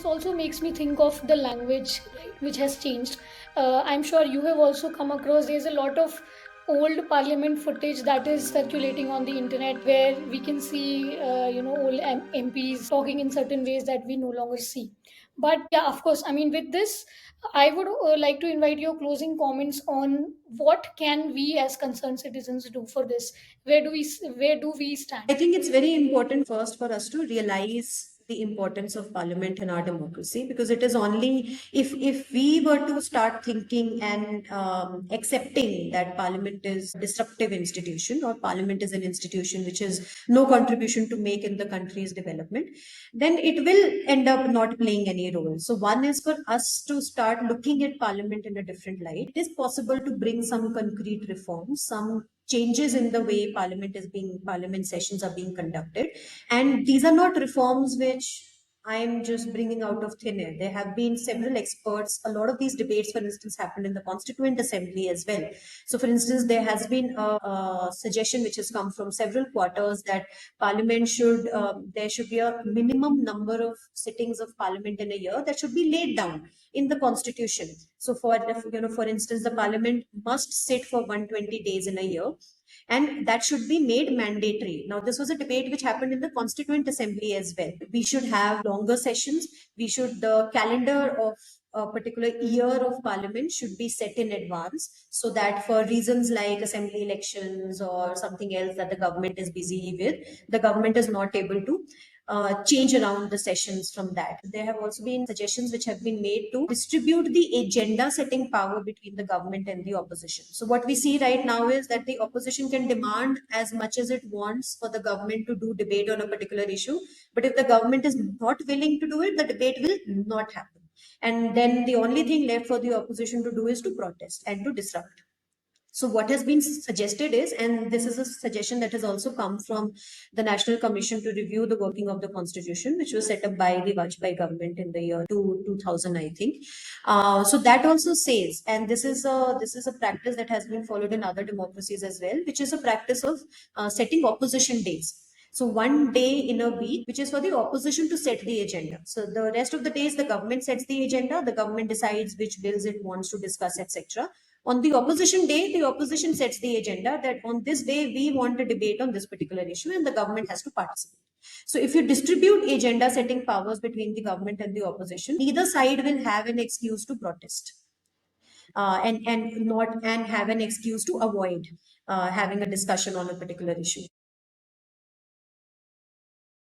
This also makes me think of the language, right, which has changed. I'm sure you have also come across there's a lot of old parliament footage that is circulating on the internet where we can see old MPs talking in certain ways that we no longer see. But yeah, of course, I mean, with this I would like to invite your closing comments on what can we as concerned citizens do for this. Where do we stand? I think it's very important first for us to realize the importance of parliament in our democracy, because it is only if we were to start thinking and accepting that parliament is a disruptive institution, or parliament is an institution which has no contribution to make in the country's development, then it will end up not playing any role. So one is for us to start looking at parliament in a different light. It is possible to bring some concrete reforms, some changes in the way parliament sessions are being conducted. And these are not reforms which I am just bringing out of thin air. There have been several experts. A lot of these debates, for instance, happened in the Constituent Assembly as well. So, for instance, there has been a suggestion which has come from several quarters that Parliament should there should be a minimum number of sittings of Parliament in a year that should be laid down in the Constitution. So, for instance, the Parliament must sit for 120 days in a year, and that should be made mandatory. Now, this was a debate which happened in the Constituent Assembly as well. We should have longer sessions. The calendar of a particular year of parliament should be set in advance, so that for reasons like assembly elections or something else that the government is busy with, the government is not able to change around the sessions from that. There have also been suggestions which have been made to distribute the agenda setting power between the government and the opposition. So, what we see right now is that the opposition can demand as much as it wants for the government to do debate on a particular issue. But if the government is not willing to do it, the debate will not happen. And then the only thing left for the opposition to do is to protest and to disrupt. So what has been suggested is, and this is a suggestion that has also come from the National Commission to review the working of the Constitution, which was set up by the Vajpayee government in the year 2000, I think. So that also says, and this is a practice that has been followed in other democracies as well, which is a practice of setting opposition days. So one day in a week, which is for the opposition to set the agenda. So the rest of the days, the government sets the agenda. The government decides which bills it wants to discuss, etc. On the opposition day, the opposition sets the agenda that on this day we want a debate on this particular issue, and the government has to participate. So if you distribute agenda setting powers between the government and the opposition, neither side will have an excuse to protest, and have an excuse to avoid having a discussion on a particular issue.